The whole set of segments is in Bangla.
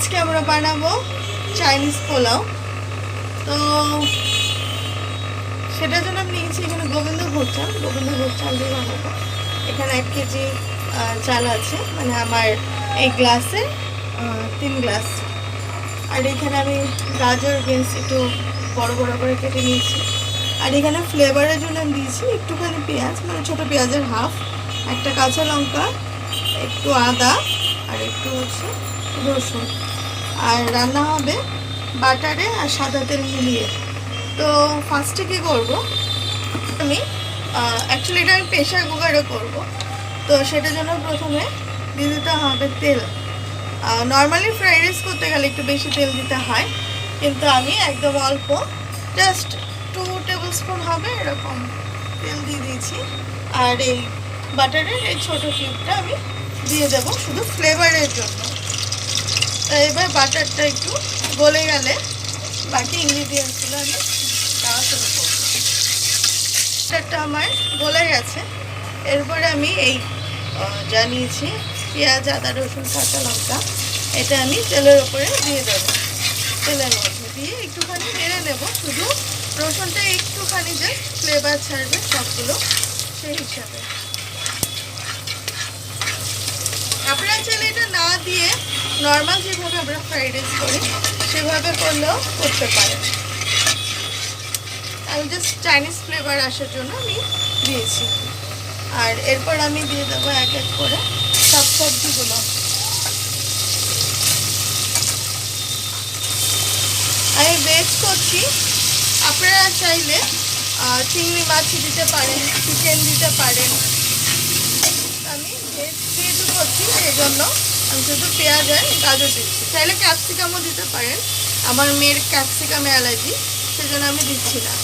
আজকে আমরা বানাবো চাইনিজ পোলাও। তো সেটার জন্য আমি নিয়েছি এখানে গোবিন্দভোগ চাল দিয়ে বানাবো। এখানে 1 কেজি চাল আছে, মানে আমার এই গ্লাসে 3 গ্লাস। আর এখানে আমি গাজর বিনস একটু বড় বড় করে কেটে নিয়েছি। আর এখানে ফ্লেভারের জন্য আমি দিয়েছি একটুখানি পেঁয়াজ, মানে ছোটো পেঁয়াজের হাফ, একটা কাঁচা লঙ্কা, একটু আদা আর একটু হচ্ছে রসুন। আর রান্না হবে বাটারে আর সাদা তেল মিলিয়ে। তো ফার্স্টে কী করবো, আমি অ্যাকচুয়ালি এটা আমি প্রেশার কুকারে করবো। তো সেটার জন্য প্রথমে দিয়ে দিতে হবে তেল। নর্মালি ফ্রাইড রাইস করতে গেলে একটু বেশি তেল দিতে হয়, কিন্তু আমি একদম অল্প, জাস্ট 2 টেবিল স্পুন হবে এরকম তেল দিয়ে দিয়েছি। আর এই বাটারের এই ছোটো কিউবটা আমি দিয়ে দেবো শুধু ফ্লেভারের জন্য। তো এবার বাটারটা একটু গলে গেলে বাকি ইনগ্রিডিয়েন্টসগুলো আমি দেওয়া শুরু করবো। বাটারটা আমার গলে গেছে। এরপরে আমি এই যা নিয়েছি পেঁয়াজ, আদা, রসুন, কাঁচা লঙ্কা, এটা আমি তেলের ওপরে দিয়ে দেবো। তেলের মধ্যে দিয়ে একটুখানি নেড়ে নেব, শুধু রসুনটা একটুখানি জাস্ট ফ্লেভার ছাড়বে সবগুলো, সেই হিসাবে। আপনারা চাইলে এটা না দিয়ে নর্মাল যেভাবে আমরা ফ্রাইড রাইস করি সেভাবে করলেও করতে পারেন। আমি জাস্ট চাইনিজ ফ্লেভার আসার জন্য আমি দিয়েছি। আর এরপর আমি দিয়ে দেবো এক এক করে সব সবজিগুলো। আমি ভেজ করছি, আপনারা চাইলে চিংড়ি মাছ দিতে পারেন, চিকেন দিতে পারেন। আমি ভেজ যেহেতু করছি সেই জন্য আমি শুধু পেঁয়াজ আর গাজর দিচ্ছি। চাইলে ক্যাপসিকামও দিতে পারেন, আমার মেয়ের ক্যাপসিকামে অ্যালার্জি, সেজন্য আমি দিচ্ছি না।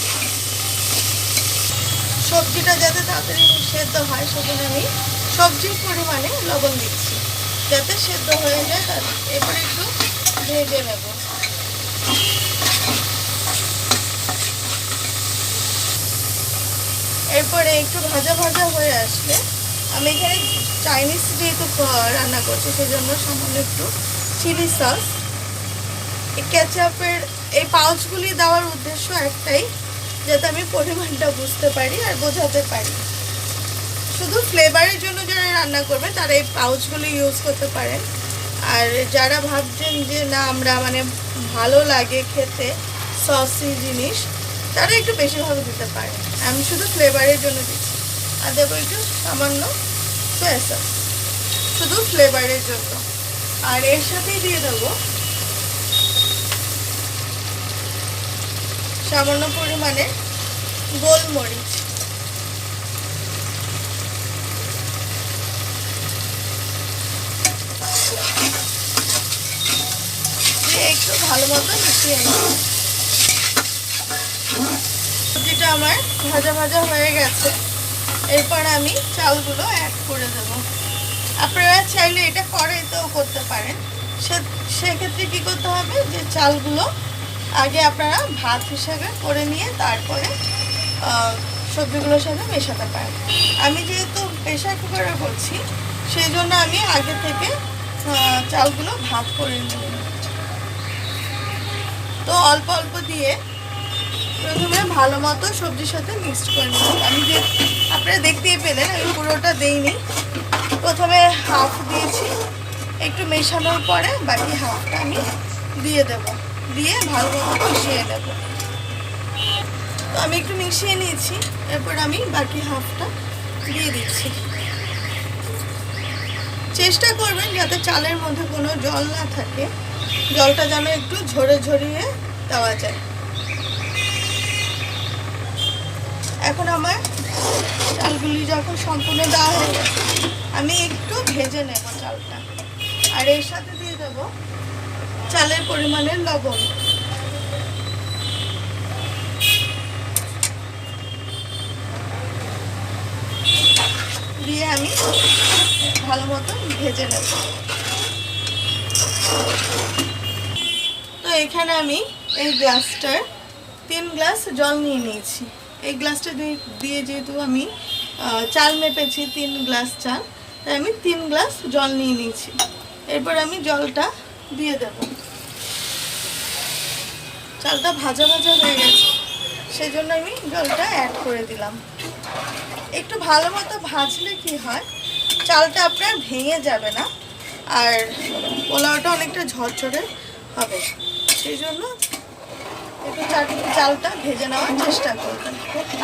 সবজিটা যাতে তাড়াতাড়ি সেদ্ধ হয় সেজন্য আমি সবজির পরিমাণে লবণ দিচ্ছি, যাতে সেদ্ধ হয়ে যায়। এরপরে একটু ভেজে নেব। এরপরে একটু ভাজা ভাজা হয়ে আসলে আমি এখানে চাইনিজ যেহেতু রান্না করছি সেজন্য সামান্য একটু চিলি সস, এই কেচাপের এই পাউচগুলি দেওয়ার উদ্দেশ্য একটাই, যাতে আমি পরিমাণটা বুঝতে পারি আর বোঝাতে পারি। শুধু ফ্লেভারের জন্য যারা রান্না করবে তারা এই পাউচগুলি ইউজ করতে পারেন। আর যারা ভাবছেন যে না আমরা মানে ভালো লাগে খেতে সসি জিনিস, তারা একটু বেশিভাবে দিতে পারে। আমি শুধু ফ্লেভারের জন্য দিচ্ছি। আর দেবো একটু সামান্য সয়া সস, শুধু ফ্লেভারের জন্য। আর এর সাথেই দিয়ে দেবো সামান্য পরিমাণে গোলমরিচ। একটু ভালো মতো মিশিয়ে নিই। সবজিটা আমার ভাজা ভাজা হয়ে গেছে। এরপর আমি চালগুলো অ্যাড করে দেবো। আপনারা চাইলে এটা কড়াইতেও করতে পারেন। সেক্ষেত্রে কী করতে হবে, যে চালগুলো আগে আপনারা ভাত হিসাবে করে নিয়ে তারপরে সবজিগুলোর সাথে মেশাতে পারেন। আমি যেহেতু প্রেশার কুকারে করছি সেই জন্য আমি আগে থেকে চালগুলো ভাত করে নিই। তো অল্প অল্প দিয়ে প্রথমে ভালো মতো সবজির সাথে মিক্সড করে নিই। আমি যে আপনারা দেখতেই পেলেন আমি পুরোটা দিইনি, প্রথমে হাফ দিয়েছি, একটু মেশানোর পরে বাকি হাফটা আমি দিয়ে দেব, দিয়ে ভালো মতো মিশিয়ে নেব। তো আমি একটু মিশিয়ে নিয়েছি, এরপর আমি বাকি হাফটা দিয়ে দিচ্ছি। চেষ্টা করবেন যাতে চালের মধ্যে কোনো জল না থাকে, জলটা যেন একটু ঝরিয়ে দেওয়া যায়। এখন আমার চালগুলি যখন সম্পূর্ণ দেওয়া হয়ে গেছে, আমি একটু ভেজে নেব চালটা। আর এর সাথে দিয়ে দেব চালের পরিমাণের লবণ। দিয়ে আমি ভালো মতো ভেজে নেব। তো এখানে আমি এই গ্লাসটার 3 গ্লাস জল নিয়ে নিয়েছি। এই গ্লাসটা দিয়ে যেহেতু আমি চাল মেপেছি 3 গ্লাস চাল, তাই আমি 3 গ্লাস জল নিয়ে নিয়েছি। এরপর আমি জলটা দিয়ে দেব। চালটা ভাজা ভাজা হয়ে গেছে, সেই জন্য আমি জলটা অ্যাড করে দিলাম। একটু ভালো মতো ভাজলে কি হয়, চালটা আপনার ভেঙে যাবে না, আর পোলাওটা অনেকটা ঝরঝরে হবে। সেই জন্য একটু চালটা ভেজে নেওয়ার চেষ্টা করবেন।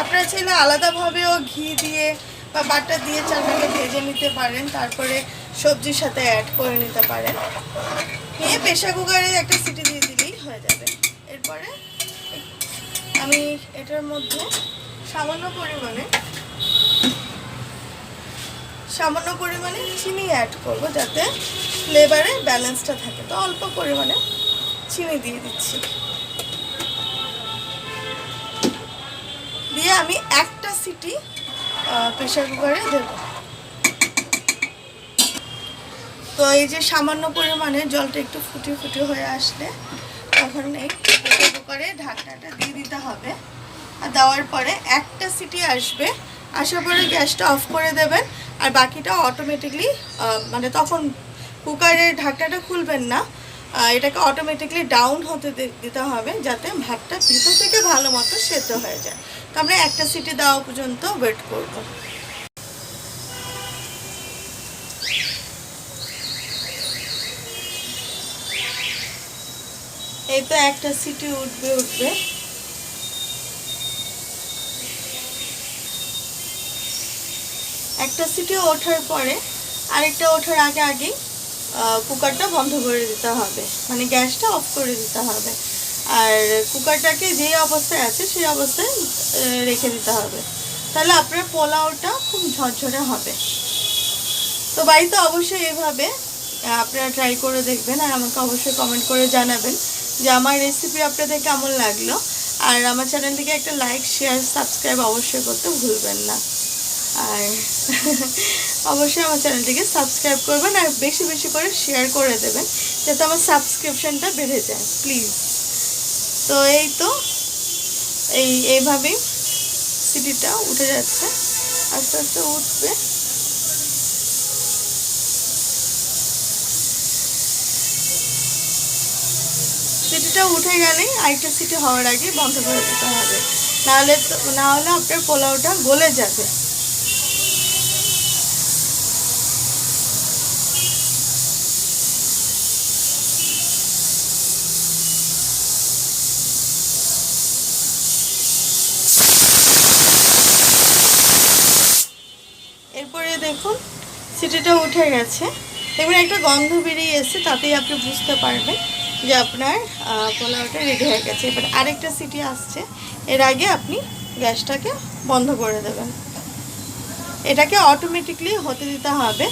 আপনারা চাইলে আলাদাভাবেও ঘি দিয়ে বা বাটার দিয়ে চালটাকে ভেজে নিতে পারেন, তারপরে সবজির সাথে অ্যাড করে নিতে পারেন। নিয়ে প্রেসার কুকারে একটা সিটি দিয়ে দিলেই হয়ে যাবে। এরপরে আমি এটার মধ্যে সামান্য পরিমাণে চিনি অ্যাড করব, যাতে ফ্লেভারে ব্যালেন্সটা থাকে। তো অল্প পরিমাণে চিনি দিয়ে দিচ্ছি, দিয়ে আমি একটা সিটি প্রেসার কুকারে দেব। তো এই যে সামান্য পরিমাণে জলটা একটু ফুটে হয়ে আসলে তখন এই প্রেসার কুকারে ঢাকনাটা দিয়ে দিতে হবে। আর দেওয়ার পরে একটা সিটি আসবে, আসার পরে গ্যাসটা অফ করে দেবেন। আর বাকিটা অটোমেটিকলি মানে তখন কুকারের ঢাকনাটা খুলবেন না, এটাকে অটোমেটিকলি ডাউন হতে দিতে হবে, যাতে ভাতটা ভিতর থেকে ভালো মতো সেদ্ধ হয়ে যায়। তো আমরা একটা সিটি দেওয়া পর্যন্ত ওয়েট করব। এই তো একটা সিটি উঠবে। একটা সিটি ওঠার পরে আরেকটা ওঠার আগেই কুকারটা বন্ধ করে দিতে হবে, মানে গ্যাসটা অফ করে দিতে হবে। আর কুকারটাকে যেই অবস্থায় আছে সেই অবস্থায় রেখে দিতে হবে, তাহলে আপনার পোলাওটা খুব ঝরঝরে হবে। তো বাড়িতে অবশ্যই এভাবে আপনারা ট্রাই করে দেখবেন, আর আমাকে অবশ্যই কমেন্ট করে জানাবেন যে আমার রেসিপি আপনাদের কেমন লাগলো। আর আমার চ্যানেলটিকে একটা লাইক, শেয়ার, সাবস্ক্রাইব অবশ্যই করতে ভুলবেন না। আর অবশ্যই আমার চ্যানেলটিকে সাবস্ক্রাইব করবেন, আর বেশি বেশি করে শেয়ার করে দেবেন, যাতে আমার সাবস্ক্রিপশনটা বেড়ে যায় প্লিজ। তো এই তো এইভাবেই সিটিটা উঠে যাচ্ছে, আস্তে আস্তে উঠবে। সিটিটা উঠে গেলেই আরেকটা সিটি হওয়ার আগে বন্ধ করে দিতে হবে, না হলে আপনার পোলাওটা গলে যাবে। এরপরে দেখুন সিটিটা উঠে গেছে, দেখবেন একটা গন্ধ বেরিয়ে এসেছে, তাতেই আপনি বুঝতে পারবেন যে আপনার পোলাওটা রেডি হয়ে গেছে। এবার আরেকটা সিটি আসছে, এর আগে আপনি গ্যাসটাকে বন্ধ করে দেবেন। এটাকে অটোমেটিকলি হতে দিতে হবে,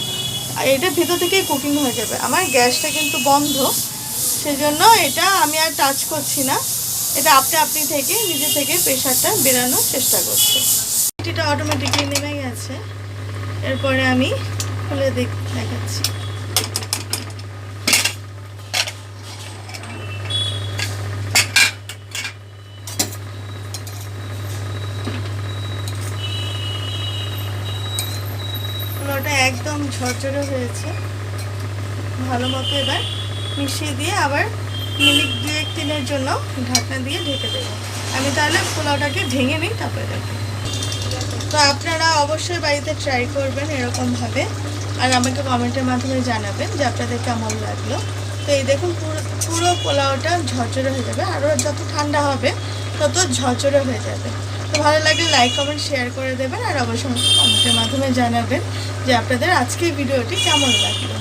আর এটা ভিতর থেকেই কুকিং হয়ে যাবে। আমার গ্যাসটা কিন্তু বন্ধ, সেজন্য এটা আমি আর টাচ করছি না, এটা আপনি থেকে নিজে থেকে প্রেশারটা বেরানোর চেষ্টা করছে। সিটিটা অটোমেটিকলি নেমে গেছে। এরপরে আমি খুলে দেখাচ্ছি। পোলাওটা একদম ঝরঝরে হয়েছে, ভালো মতো এবার মিশিয়ে দিয়ে আবার মিনিট 2-3 জন্য ঢাকনা দিয়ে ঢেকে দেবো। আমি তাহলে পোলাওটাকে ভেঙে নিই, তারপরে দেখি। তো আপনারা অবশ্যই বাড়িতে ট্রাই করবেন এরকমভাবে, আর আমাকে কমেন্টের মাধ্যমে জানাবেন যে আপনাদের কেমন লাগলো। তো এই দেখুন পুরো পোলাওটা ঝরঝরে হয়ে যাবে, আরও যত ঠান্ডা হবে তত ঝরঝরে হয়ে যাবে। তো ভালো লাগলে লাইক, কমেন্ট, শেয়ার করে দেবেন, আর অবশ্যই কমেন্টের মাধ্যমে জানাবেন যে আপনাদের আজকের ভিডিওটি কেমন লাগলো।